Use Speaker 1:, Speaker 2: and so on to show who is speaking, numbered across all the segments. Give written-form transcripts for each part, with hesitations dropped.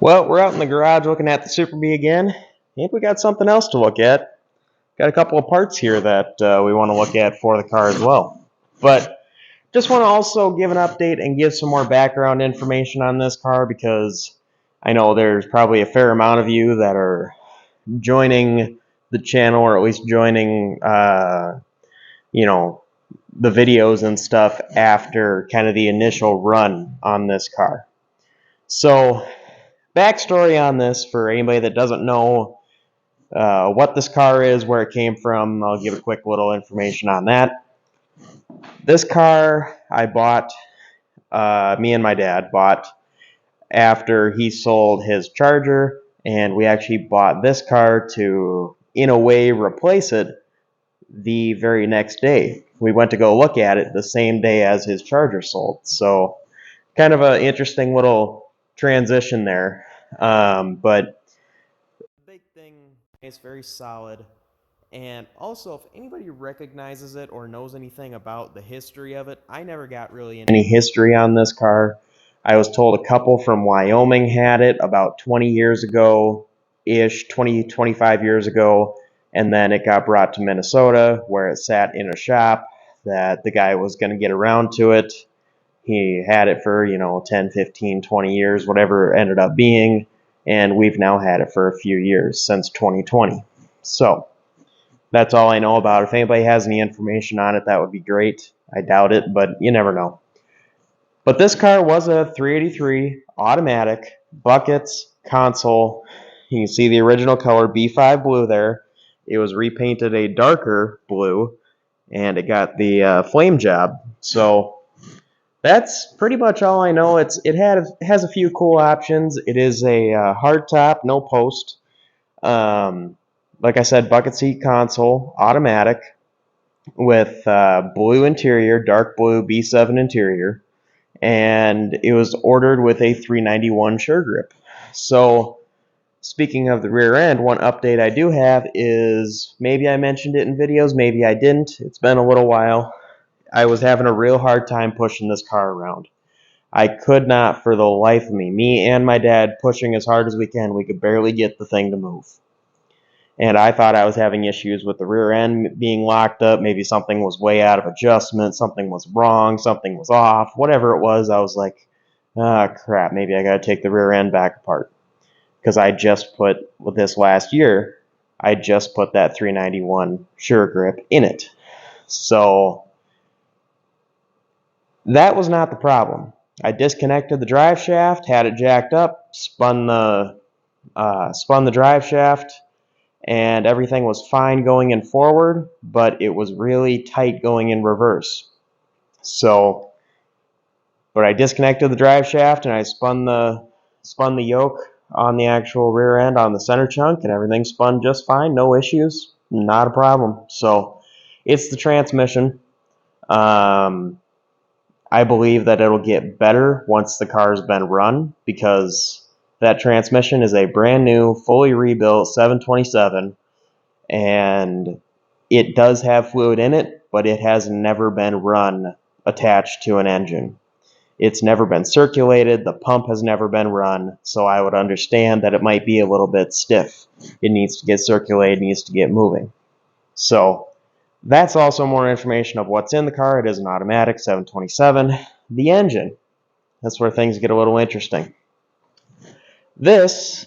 Speaker 1: Well, we're out in the garage looking at the Super Bee again. I think we got something else to look at. Got a couple of parts here that we want to look at for the car as well. But just want to also give an update and give some more background information on this car, because I know there's probably a fair amount of you that are joining the channel, or at least joining the videos and stuff after kind of the initial run on this car. So backstory on this, for anybody that doesn't know what this car is, where it came from, I'll give a quick little information on that. This car I bought, me and my dad bought after he sold his Charger, and we actually bought this car to, in a way, replace it the very next day. We went to go look at it the same day as his Charger sold. So kind of an interesting little transition there. But the big thing is very solid. And also, if anybody recognizes it or knows anything about the history of it, I never got really any history on this car. I was told a couple from Wyoming had it about 20 years ago-ish, 20, 25 years ago, and then it got brought to Minnesota, where it sat in a shop that the guy was going to get around to it. He had it for, 10, 15, 20 years, whatever it ended up being, and we've now had it for a few years, since 2020. So that's all I know about it. If anybody has any information on it, that would be great. I doubt it, but you never know. But this car was a 383 automatic, buckets, console. You can see the original color, B5 blue there. It was repainted a darker blue, and it got the flame job. So that's pretty much all I know. It has a few cool options. It is a hardtop, no post. Like I said, bucket seat console, automatic, with blue interior, dark blue B7 interior, and it was ordered with a 391 sure grip. So speaking of the rear end, one update I do have is, maybe I mentioned it in videos, maybe I didn't. It's been a little while. I was having a real hard time pushing this car around. I could not, for the life of me and my dad pushing as hard as we could barely get the thing to move. And I thought I was having issues with the rear end being locked up. Maybe something was way out of adjustment, something was wrong, something was off, whatever it was. I was like, crap, maybe I got to take the rear end back apart. Because I just put, with this last year, I just put that 391 sure grip in it. So that was not the problem. I disconnected the drive shaft, had it jacked up, spun the drive shaft, and everything was fine going in forward, but it was really tight going in reverse. So, but I disconnected the drive shaft and I spun the yoke on the actual rear end on the center chunk, and everything spun just fine, no issues, not a problem. So it's the transmission. I believe that it'll get better once the car's been run, because that transmission is a brand new, fully rebuilt 727, and it does have fluid in it, but it has never been run attached to an engine. It's never been circulated, the pump has never been run, so I would understand that it might be a little bit stiff. It needs to get circulated, needs to get moving. So that's also more information of what's in the car. It is an automatic 727. The engine, that's where things get a little interesting. This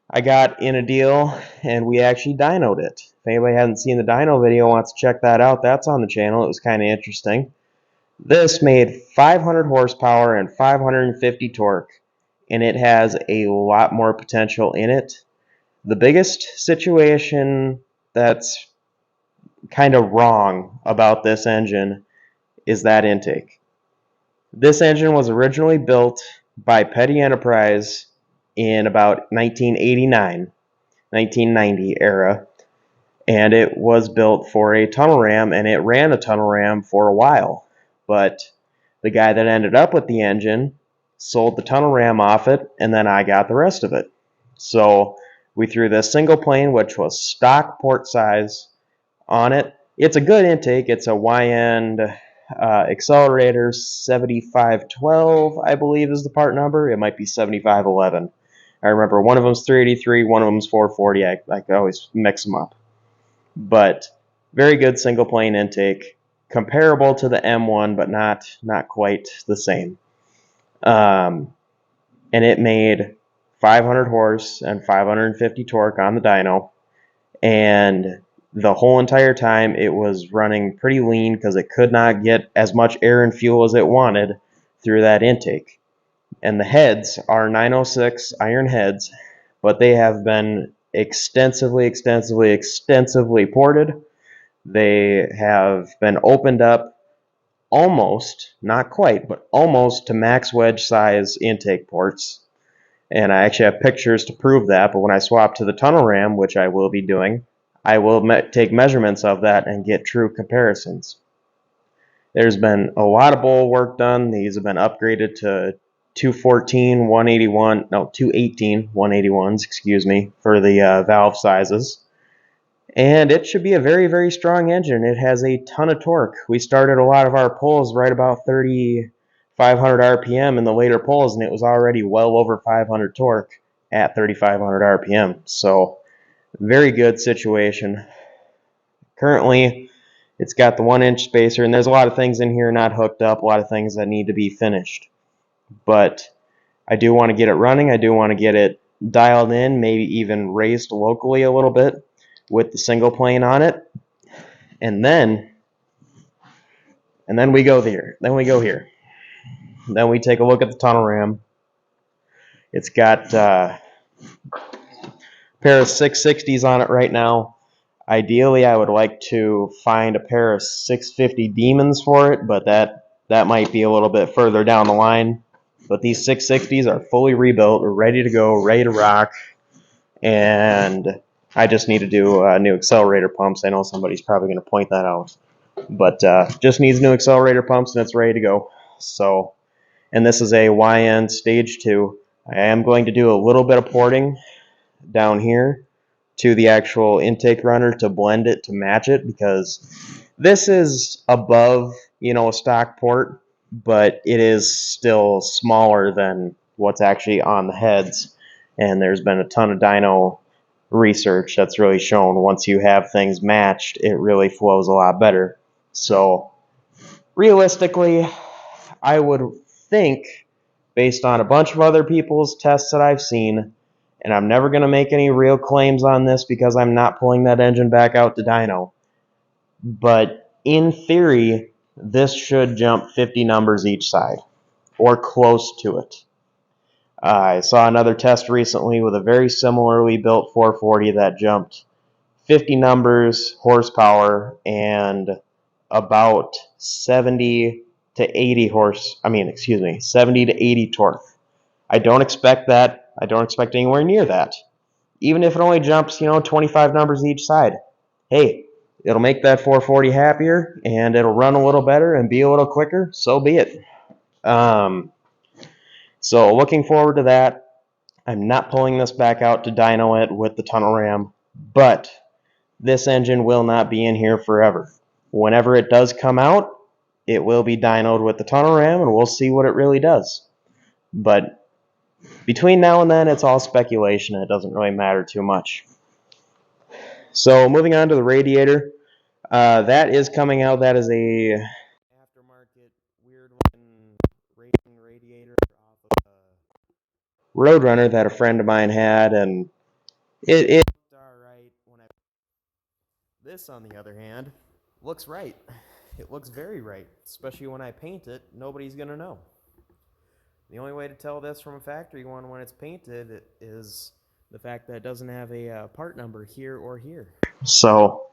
Speaker 1: I got in a deal, and we actually dynoed it. If anybody hasn't seen the dyno video, wants to check that out, that's on the channel. It was kind of interesting. This made 500 horsepower and 550 torque, and it has a lot more potential in it. The biggest situation that's kind of wrong about this engine is that intake. This engine was originally built by Petty Enterprise in about 1989, 1990 era, and it was built for a tunnel ram, and it ran a tunnel ram for a while. But the guy that ended up with the engine sold the tunnel ram off it, and then I got the rest of it. So we threw this single plane, which was stock port size, on it. It's a good intake. It's a Y-end accelerator 7512, I believe is the part number. It might be 7511. I remember one of them's 383, one of them's 440. I always mix them up. But very good single plane intake, comparable to the M1, but not quite the same. And it made 500 horse and 550 torque on the dyno, and the whole entire time it was running pretty lean because it could not get as much air and fuel as it wanted through that intake. And the heads are 906 iron heads, but they have been extensively ported. They have been opened up almost, not quite, but almost to max wedge size intake ports. And I actually have pictures to prove that, but when I swap to the tunnel ram, which I will be doing, I will take measurements of that and get true comparisons. There's been a lot of bowl work done. These have been upgraded to 218, 181s, excuse me, for the valve sizes. And it should be a very strong engine. It has a ton of torque. We started a lot of our pulls right about 3,500 RPM in the later pulls, and it was already well over 500 torque at 3,500 RPM. So very good situation. Currently, it's got the 1-inch spacer, and there's a lot of things in here not hooked up, a lot of things that need to be finished. But I do want to get it running. I do want to get it dialed in, maybe even raised locally a little bit with the single plane on it. And then we go here. Then we take a look at the tunnel ram. It's got a pair of 660s on it right now. Ideally, I would like to find a pair of 650 Demons for it, but that might be a little bit further down the line. But these 660s are fully rebuilt, ready to go, ready to rock, and I just need to do new accelerator pumps. I know somebody's probably going to point that out, but just needs new accelerator pumps, and it's ready to go. So, and this is a YN Stage 2. I am going to do a little bit of porting down here to the actual intake runner to blend it, to match it, because this is above, a stock port, but it is still smaller than what's actually on the heads. And there's been a ton of dyno research that's really shown once you have things matched, it really flows a lot better. So realistically, I would think, based on a bunch of other people's tests that I've seen, and I'm never going to make any real claims on this because I'm not pulling that engine back out to dyno, but in theory, this should jump 50 numbers each side, or close to it. I saw another test recently with a very similarly built 440 that jumped 50 numbers, horsepower, and about 70 to 80 torque. I don't expect that. I don't expect anywhere near that. Even if it only jumps, 25 numbers each side. Hey, it'll make that 440 happier, and it'll run a little better and be a little quicker. So be it. So looking forward to that. I'm not pulling this back out to dyno it with the tunnel ram, but this engine will not be in here forever. Whenever it does come out, it will be dynoed with the tunnel ram, and we'll see what it really does. But between now and then, it's all speculation. It doesn't really matter too much. So moving on to the Radiator, that is coming out. That is a aftermarket weird one racing Radiator off of a Roadrunner that a friend of mine had, and it looked alright. This, on the other hand, looks right. It looks very right, especially when I paint it. Nobody's gonna know. The only way to tell this from a factory one when it's painted is the fact that it doesn't have a part number here or here. So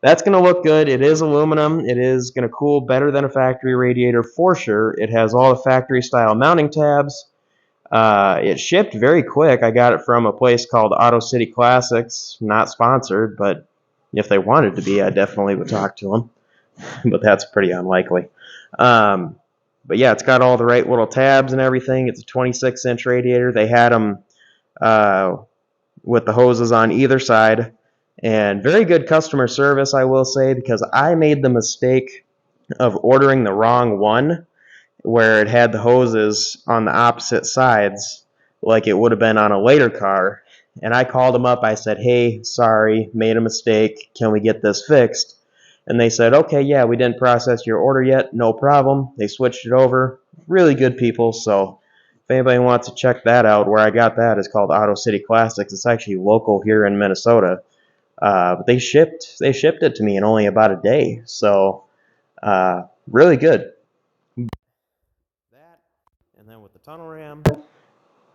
Speaker 1: that's going to look good. It is aluminum. It is going to cool better than a factory radiator for sure. It has all the factory style mounting tabs. It shipped very quick. I got it from a place called Auto City Classics. Not sponsored, but if they wanted to be, I definitely would talk to them. But that's pretty unlikely. But yeah, it's got all the right little tabs and everything. It's a 26-inch radiator. They had them with the hoses on either side. And very good customer service, I will say, because I made the mistake of ordering the wrong one, where it had the hoses on the opposite sides. like it would have been on a later car. And I called them up. I said, hey, sorry, made a mistake. Can we get this fixed? And they said, okay, yeah, we didn't process your order yet. No problem. They switched it over. Really good people. So if anybody wants to check that out, where I got that is called Auto City Classics. It's actually local here in Minnesota. But they shipped it to me in only about a day. So really good. That, and then with the tunnel ram,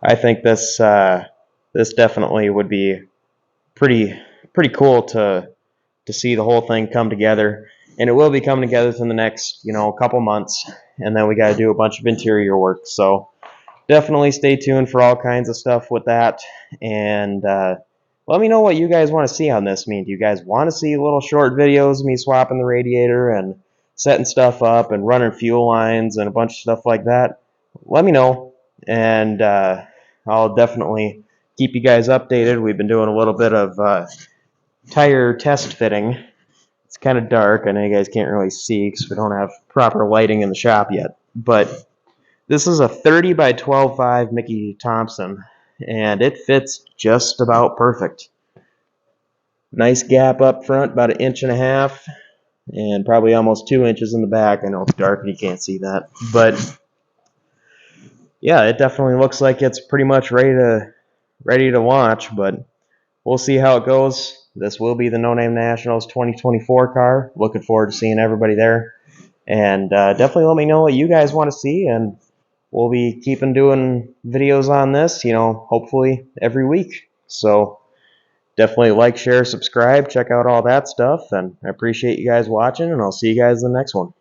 Speaker 1: I think this definitely would be pretty cool to see the whole thing come together, and it will be coming together in the next couple months, and then we got to do a bunch of interior work. So definitely stay tuned for all kinds of stuff with that, and let me know what you guys want to see on this. I mean, do you guys want to see little short videos of me swapping the radiator and setting stuff up and running fuel lines and a bunch of stuff like that? Let me know, and I'll definitely keep you guys updated. We've been doing a little bit of tire test fitting. It's kind of dark. I know you guys can't really see because we don't have proper lighting in the shop yet. But this is a 30 by 12.5 Mickey Thompson, and it fits just about perfect. Nice gap up front, about 1.5 inches, and probably almost 2 inches in the back. I know it's dark and you can't see that, but yeah, it definitely looks like it's pretty much ready to launch. But we'll see how it goes. This will be the No Name Nationals 2024 car. Looking forward to seeing everybody there. And definitely let me know what you guys want to see, and we'll be keeping doing videos on this, hopefully every week. So definitely like, share, subscribe, check out all that stuff, and I appreciate you guys watching, and I'll see you guys in the next one.